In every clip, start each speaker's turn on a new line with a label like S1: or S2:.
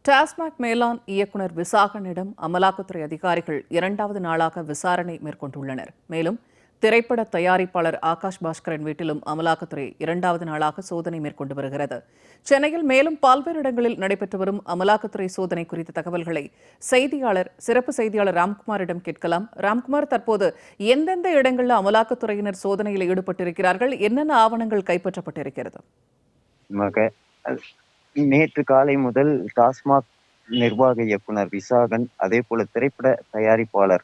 S1: டாஸ்மாக் மேலாண் இயக்குநர் விசாகனிடம் அமலாக்கத்துறை அதிகாரிகள் இரண்டாவது நாளாக விசாரணை மேற்கொண்டுள்ளனர். மேலும் திரைப்பட தயாரிப்பாளர் ஆகாஷ் பாஸ்கரன் வீட்டிலும் அமலாக்கத்துறை இரண்டாவது நாளாக சோதனை மேற்கொண்டு வருகிறது. சென்னையில் மேலும் பல்வேறு இடங்களில் நடைபெற்று வரும் அமலாக்கத்துறை சோதனை குறித்த தகவல்களை சிறப்பு செய்தியாளர் ராம்குமாரிடம் கேட்கலாம். ராம்குமார், தற்போது எந்தெந்த இடங்களில் அமலாக்கத்துறையினர் சோதனையில் ஈடுபட்டிருக்கிறார்கள்? என்னென்ன ஆவணங்கள் கைப்பற்றப்பட்டிருக்கிறது?
S2: நேற்று காலை முதல் டாஸ்மாக் நிர்வாக இயக்குனர் விசாகன், அதே போல திரைப்பட தயாரிப்பாளர்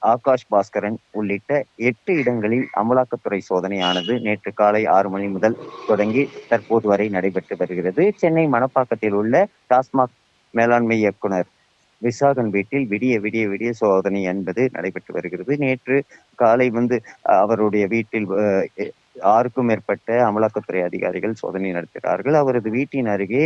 S2: ஆகாஷ் பாஸ்கரன் உள்ளிட்ட 8 இடங்களில் அமலாக்கத்துறை சோதனையானது நேற்று காலை 6 மணி முதல் தொடங்கி தற்போது வரை நடைபெற்று வருகிறது. சென்னை மணப்பாக்கத்தில் உள்ள டாஸ்மாக் மேலாண்மை இயக்குனர் விசாகன் வீட்டில் விடிய விடிய விடிய சோதனை என்பது நடைபெற்று வருகிறது. நேற்று காலை அவருடைய வீட்டில் 6க்கும் மேற்பட்ட அமலாக்கத்துறை அதிகாரிகள் சோதனை நடத்துகிறார்கள். அவரது வீட்டின் அருகே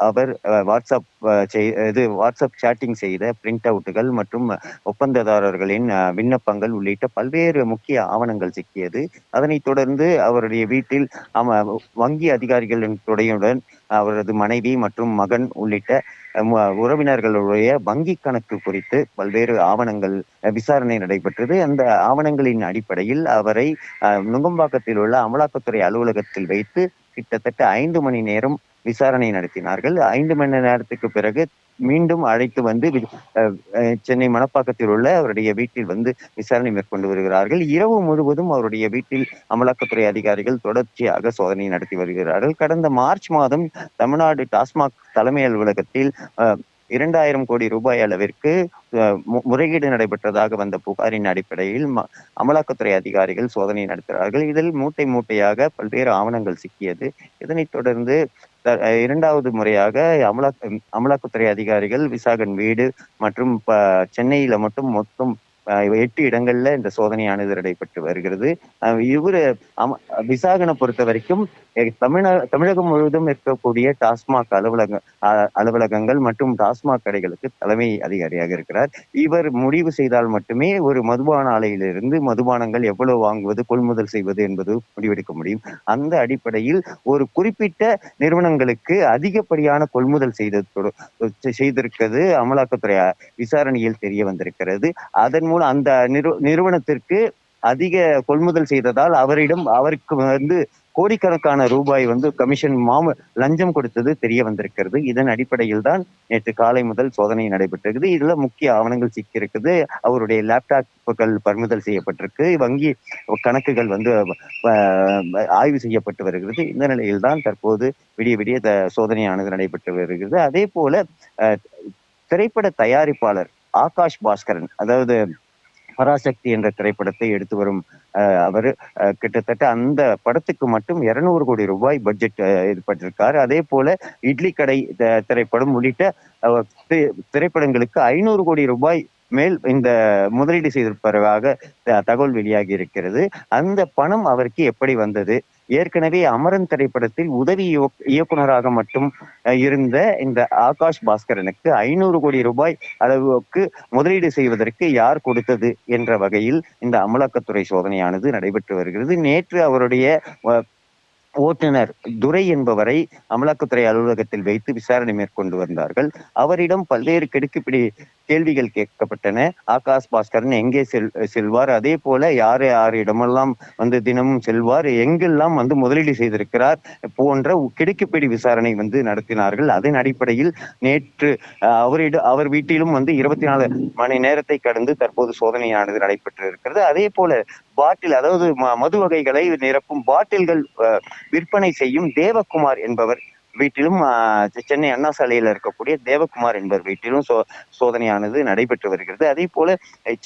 S2: அவர் வாட்ஸ்அப் சேட்டிங் செய்த பிரிண்ட் அவுட்டுகள் மற்றும் ஒப்பந்ததாரர்களின் விண்ணப்பங்கள் உள்ளிட்ட பல்வேறு முக்கிய ஆவணங்கள் சிக்கியது. அதனைத் தொடர்ந்து அவருடைய வீட்டில் வங்கி அதிகாரிகளின் துணையுடன் அவரது மனைவி மற்றும் மகன் உள்ளிட்ட உறவினர்களுடைய வங்கி கணக்கு குறித்து பல்வேறு ஆவணங்கள் விசாரணை நடைபெற்றது. அந்த ஆவணங்களின் அடிப்படையில் அவரை நுங்கம்பாக்கத்தில் உள்ள அமலாக்கத்துறை அலுவலகத்தில் வைத்து கிட்டத்தட்ட 5 மணி நேரம் விசாரணை நடத்தினார்கள். 5 மணி நேரத்துக்கு பிறகு மீண்டும் அழைத்து சென்னை மணப்பாக்கத்தில் உள்ள அவருடைய வீட்டில் விசாரணை மேற்கொண்டு வருகிறார்கள். இரவு முழுவதும் அவருடைய வீட்டில் அமலாக்கத்துறை அதிகாரிகள் தொடர்ச்சியாக சோதனை நடத்தி வருகிறார்கள். கடந்த மார்ச் மாதம் தமிழ்நாடு டாஸ்மாக் தலைமை அலுவலகத்தில் 2000 கோடி ரூபாய் அளவிற்கு முறைகேடு நடைபெற்றதாக வந்த புகாரின் அடிப்படையில் அமலாக்கத்துறை அதிகாரிகள் சோதனை நடத்துகிறார்கள். இதில் மூட்டை மூட்டையாக பல்வேறு ஆவணங்கள் சிக்கியது. இதனைத் தொடர்ந்து இரண்டாவது முறையாக அமலாக்கத்துறை அதிகாரிகள் விசாகன் வீடு மற்றும் சென்னையில மட்டும் மொத்தம் 8 இடங்கள்ல இந்த சோதனையானது நடைபெற்று வருகிறது. விசாகனை பொறுத்த வரைக்கும் தமிழகம் முழுவதும் இருக்கக்கூடிய டாஸ்மாக் அலுவலகங்கள் மற்றும் டாஸ்மாக் கடைகளுக்கு தலைமை அதிகாரியாக இருக்கிறார். இவர் முடிவு செய்தால் மட்டுமே ஒரு மதுபான ஆலையிலிருந்து மதுபானங்கள் எவ்வளவு வாங்குவது, கொள்முதல் செய்வது என்பது முடிவெடுக்க முடியும். அந்த அடிப்படையில் ஒரு குறிப்பிட்ட நிறுவனங்களுக்கு அதிகப்படியான கொள்முதல் செய்திருக்கிறது அமலாக்கத்துறை விசாரணையில் தெரிய வந்திருக்கிறது. அதன் மூலம் அந்த நிறுவனத்திற்கு அதிக கொள்முதல் செய்ததால் அவருக்கு கோடிக்கணக்கான ரூபாய் கமிஷன் லஞ்சம் கொடுத்தது தெரிய வந்திருக்கிறது. இதன் அடிப்படையில் தான் நேற்று காலை முதல் சோதனை நடைபெற்றிருக்குது. இதுல முக்கிய ஆவணங்கள் சிக்கியிருக்குது. அவருடைய லேப்டாப்புகள் பறிமுதல் செய்யப்பட்டிருக்கு. வங்கி கணக்குகள் ஆய்வு செய்யப்பட்டு வருகிறது. இந்த நிலையில் தான் தற்போது விடிய விடிய சோதனையானது நடைபெற்று வருகிறது. அதே போல திரைப்பட தயாரிப்பாளர் ஆகாஷ் பாஸ்கரன், அதாவது பராசக்தி என்ற திரைப்படத்தை எடுத்து வரும் அவர் கிட்டத்தட்ட அந்த படத்துக்கு மட்டும் 200 கோடி ரூபாய் பட்ஜெட் ஏற்பட்டிருக்காரு. அதே போல இட்லி கடை திரைப்படம் உள்ளிட்ட திரைப்படங்களுக்கு 500 கோடி ரூபாய் மேல் இந்த முதலீடு செய்திருப்பதாக தகவல் வெளியாகி இருக்கிறது. அந்த பணம் அவருக்கு எப்படி வந்தது? ஏற்கனவே அமரன் திரைப்படத்தில் உதவி இயக்குனராக மட்டும் இருந்த இந்த ஆகாஷ் பாஸ்கரனுக்கு 500 கோடி ரூபாய் அளவுக்கு முதலீடு செய்வதற்கு யார் கொடுத்தது என்ற வகையில் இந்த அமலாக்கத்துறை சோதனையானது நடைபெற்று வருகிறது. நேற்று அவருடைய ஓட்டுநர் துரை என்பவரை அமலாக்கத்துறை அலுவலகத்தில் வைத்து விசாரணை மேற்கொண்டு வந்தார்கள். அவரிடம் பல்வேறு கெடுக்குப்பிடி கேள்விகள் கேட்கப்பட்டன. ஆகாஷ் பாஸ்கரன் எங்கே செல்வார், அதே போல யாரிடமெல்லாம் தினமும் செல்வார், எங்கெல்லாம் முதலீடு செய்திருக்கிறார் போன்ற கிடுக்குப்பிடி விசாரணை நடத்தினார்கள். அதன் அடிப்படையில் நேற்று அவர் வீட்டிலும் 24 மணி நேரத்தை கடந்து தற்போது சோதனையானது நடைபெற்று இருக்கிறது. அதே போல பாட்டில், அதாவது மது வகைகளை நிரப்பும் பாட்டில்கள் விற்பனை செய்யும் தேவகுமார் என்பவர் வீட்டிலும், சென்னை அண்ணா சாலையில் இருக்கக்கூடிய தேவகுமார் என்பவர் வீட்டிலும் சோதனையானது நடைபெற்று வருகிறது. அதே போல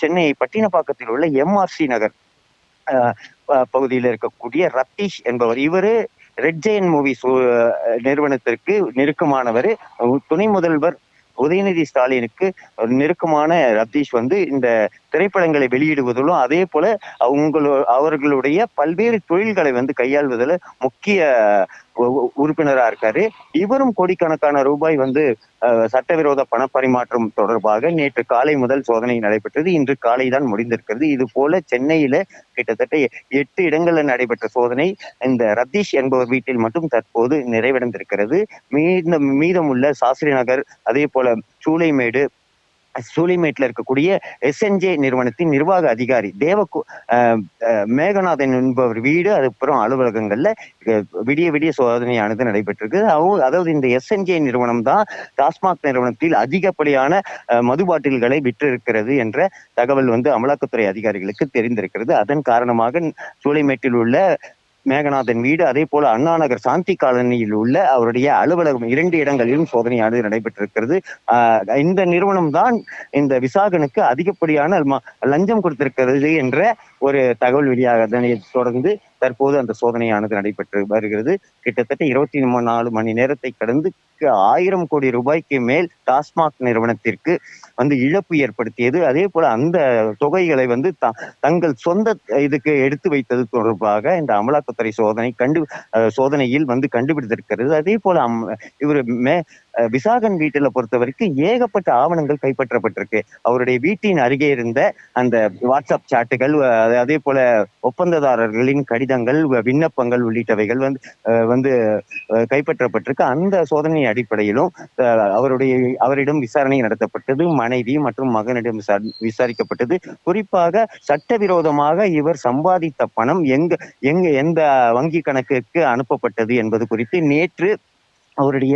S2: சென்னை பட்டினப்பாக்கத்தில் உள்ள MRC நகர் பகுதியில் இருக்கக்கூடிய ரத்தீஷ் என்பவர், இவரு ரெட் ஜெயன் மூவிஸ் நிறுவனத்திற்கு நெருக்கமானவர். துணை முதல்வர் உதயநிதி ஸ்டாலினுக்கு நெருக்கமான ரத்தீஷ் இந்த திரைப்படங்களை வெளியிடுவதிலும் அதே போல அவர்களுடைய பல்வேறு தொழில்களை கையாள்வதில் முக்கிய உறுப்பினரா இருக்காரு. இவரும் கோடிக்கணக்கான ரூபாய் வந்து சட்டவிரோத பணப்பரிமாற்றம் தொடர்பாக நேற்று காலை முதல் சோதனை நடைபெற்றது. இன்று காலை தான் முடிந்திருக்கிறது. இது போல சென்னையில கிட்டத்தட்ட 8 இடங்கள்ல நடைபெற்ற சோதனை இந்த ரத்தீஷ் என்பவர் வீட்டில் மட்டும் தற்போது நிறைவடைந்திருக்கிறது. மீதமுள்ள சாஸ்திரி நகர், அதே போல சூளைமேட்ல இருக்கக்கூடிய SNJ நிறுவனத்தின் நிர்வாக அதிகாரி மேகநாதன் என்பவர் வீடு, அதுக்கப்புறம் அலுவலகங்கள்ல விடிய விடிய சோதனையானது நடைபெற்றிருக்கு. அதாவது இந்த SNJ நிறுவனம் தான் டாஸ்மாக் நிறுவனத்தில் அதிகப்படியான மது பாட்டில்களை விற்றிருக்கிறது என்ற தகவல் வந்து அமலாக்கத்துறை அதிகாரிகளுக்கு தெரிந்திருக்கிறது. அதன் காரணமாக சூளைமேட்டில் உள்ள மேகநாதன் வீடு, அதே போல அண்ணாநகர் சாந்தி காலனியில் உள்ள அவருடைய அலுவலகம் 2 இடங்களிலும் சோதனையானது நடைபெற்றிருக்கிறது. இந்த நிறுவனம் தான் இந்த விசாகனுக்கு அதிகப்படியான லஞ்சம் கொடுத்திருக்கிறது என்ற ஒரு தகவல் வெளியாகதனை தொடர்ந்து தற்போது அந்த சோதனையானது நடைபெற்று வருகிறது. கிட்டத்தட்ட 24 மணி நேரத்தை கடந்து 1000 கோடி ரூபாய்க்கு மேல் டாஸ்மாக் நிறுவனத்திற்கு வந்து இழப்பு ஏற்படுத்தியது. அதே போல அந்த தொகைகளை வந்து தங்கள் சொந்த இதுக்கு எடுத்து வைத்தது தொடர்பாக இந்த அமலாக்கத்துறை சோதனையில் வந்து கண்டுபிடித்திருக்கிறது. அதே போல இவர் விசாகன் வீட்டில பொறுத்த வரைக்கும் ஏகப்பட்ட ஆவணங்கள் கைப்பற்றப்பட்டிருக்கு. அவருடைய வீட்டின் அருகே இருந்த அந்த வாட்ஸ்அப் சாட்டுகள், அதே போல ஒப்பந்ததாரர்களின் கடிதங்கள், விண்ணப்பங்கள் உள்ளிட்டவைகள் வந்து கைப்பற்றப்பட்டிருக்கு. அந்த சோதனை அடிப்படையிலும் அவரிடம் விசாரணை நடத்தப்பட்டது. மனைவி மற்றும் மகனிடம் விசாரிக்கப்பட்டது. குறிப்பாக சட்டவிரோதமாக இவர் சம்பாதித்த பணம் எந்த வங்கி கணக்குக்கு அனுப்பப்பட்டது என்பது குறித்து நேற்று அவருடைய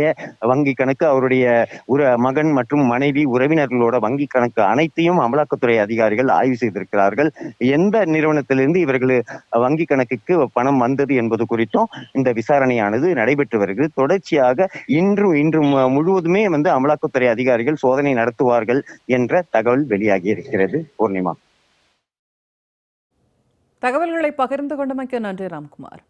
S2: வங்கி கணக்கு, அவருடைய மகன் மற்றும் மனைவி, உறவினர்களோட வங்கி கணக்கு அனைத்தையும் அமலாக்கத்துறை அதிகாரிகள் ஆய்வு செய்திருக்கிறார்கள். எந்த நிறுவனத்திலிருந்து இவர்கள் வங்கி கணக்குக்கு பணம் வந்தது என்பது குறித்தும் இந்த விசாரணையானது நடைபெற்று வருகிறது. தொடர்ச்சியாக இன்று முழுவதுமே வந்து அமலாக்கத்துறை அதிகாரிகள் சோதனை நடத்துவார்கள் என்ற தகவல் வெளியாகி இருக்கிறது. பூர்ணிமா,
S1: தகவல்களை பகிர்ந்து கொண்டமைக்கு நன்றி ராம்குமார்.